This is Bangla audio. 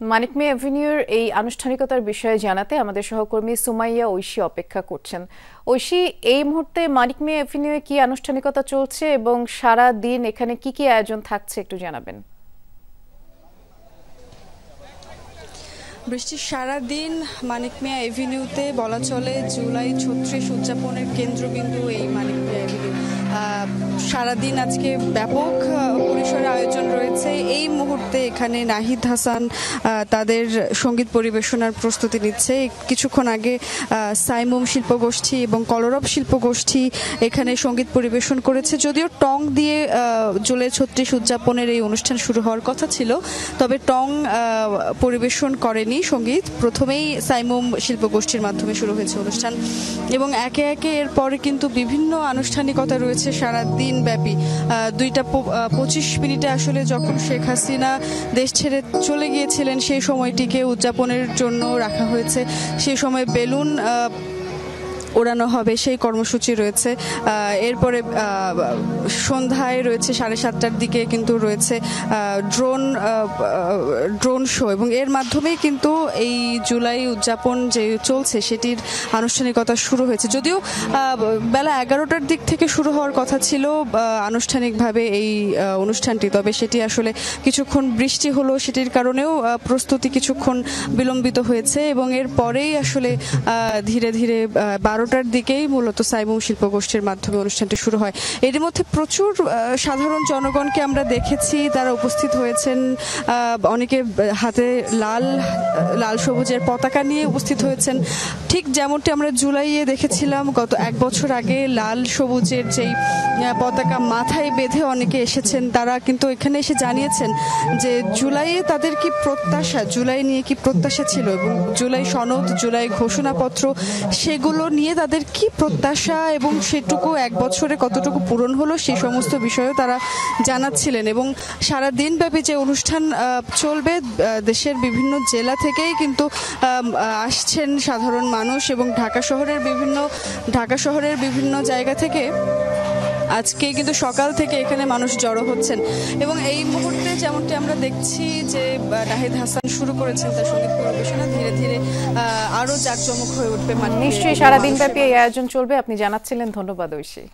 মানিক মিয়া এভিনিউর এই আনুষ্ঠানিকতার বিষয়ে জানাতে আমাদের সহকর্মী সুমাইয়া ঐশী অপেক্ষা করছেন। ঐশী, এই মুহূর্তে মানিক মিয়া এভিনিউয়ে কি আনুষ্ঠানিকতা চলছে এবং সারা দিন এখানে কি কি আয়োজন থাকছে একটু জানাবেন। বৃষ্টি সারাদিন মানিক মিয়া এভিনিউতে বলা চলে জুলাই ৩৬ উদযাপনের কেন্দ্রবিন্দু এই মানিক মিয়া এভিনিউ। সারাদিন আজকে ব্যাপক পরিসরে আয়োজন রয়েছে। এই মুহূর্তে এখানে নাহিদ হাসান তাদের সঙ্গীত পরিবেশনার প্রস্তুতি নিচ্ছে। কিছুক্ষণ আগে সাইমুম শিল্পগোষ্ঠী এবং কলরব শিল্পগোষ্ঠী এখানে সঙ্গীত পরিবেশন করেছে। যদিও টং দিয়ে জুলাই ৩৬ উদযাপনের এই অনুষ্ঠান শুরু হওয়ার কথা ছিল, তবে টং পরিবেশন করেনি সঙ্গীত। প্রথমেই সাইমুম শিল্পগোষ্ঠীর মাধ্যমে শুরু হয়েছে অনুষ্ঠান এবং একে একে এরপরে কিন্তু বিভিন্ন আনুষ্ঠানিকতা রয়েছে সারা দিন ব্যাপী। 2:25 আসলে যখন শেখ হাসিনা দেশ ছেড়ে চলে গিয়েছিলেন সেই সময়টিকে উদযাপনের জন্য রাখা হয়েছে। সেই সময় বেলুন ওড়ানো হবে, সেই কর্মসূচি রয়েছে। এরপরে সন্ধ্যায় রয়েছে 7:30টার দিকে কিন্তু রয়েছে ড্রোন শো এবং এর মাধ্যমেই কিন্তু এই জুলাই উদযাপন যে চলছে সেটির আনুষ্ঠানিকতা শুরু হয়েছে। যদিও বেলা 11টার দিক থেকে শুরু হওয়ার কথা ছিল আনুষ্ঠানিকভাবে এই অনুষ্ঠানটি, তবে সেটি আসলে কিছুক্ষণ বৃষ্টি হলো, সেটির কারণেও প্রস্তুতি কিছুক্ষণ বিলম্বিত হয়েছে এবং এর পরেই আসলে ধীরে ধীরে 12টার দিকেই মূলত সাইমুম শিল্পগোষ্ঠীর মাধ্যমে অনুষ্ঠানটি শুরু হয়। এর মধ্যে প্রচুর সাধারণ জনগণকে আমরা দেখেছি, তারা উপস্থিত হয়েছেন। অনেকে হাতে লাল সবুজের পতাকা নিয়ে উপস্থিত হয়েছেন, ঠিক যেমনটি আমরা জুলাইয়ে দেখেছিলাম গত 1 বছর আগে। লাল সবুজের যেই পতাকা মাথায় বেঁধে অনেকে এসেছেন, তারা কিন্তু এখানে এসে জানিয়েছেন যে জুলাইয়ে তাদের কি প্রত্যাশা, জুলাই নিয়ে কি প্রত্যাশা ছিল এবং জুলাই সনদ, জুলাই ঘোষণাপত্র, সেগুলো নিয়ে তাদের কি প্রত্যাশা এবং সেটুকু 1 বছরে কতটুকু পূরণ হলো সেই সমস্ত বিষয়েও তারা জানাচ্ছিলেন। এবং সারা দিন ব্যাপী যে অনুষ্ঠান চলবে, দেশের বিভিন্ন জেলা থেকেই কিন্তু আসছেন সাধারণ মানুষ এবং ঢাকা শহরের বিভিন্ন জায়গা থেকে আজকে কিন্তু সকাল থেকে এখানে মানুষ জড়ো হচ্ছেন। এবং এই মুহূর্তে যেমনটি আমরা দেখছি যে নাহিদ হাসান শুরু করেছেন তার সঙ্গীত পরিবেশনা, ধীরে ধীরে আরো জাঁকজমক হয়ে উঠবে। নিশ্চয়ই সারাদিন ব্যাপী এই আয়োজন চলবে, আপনি জানাচ্ছিলেন। ধন্যবাদ ঐশী।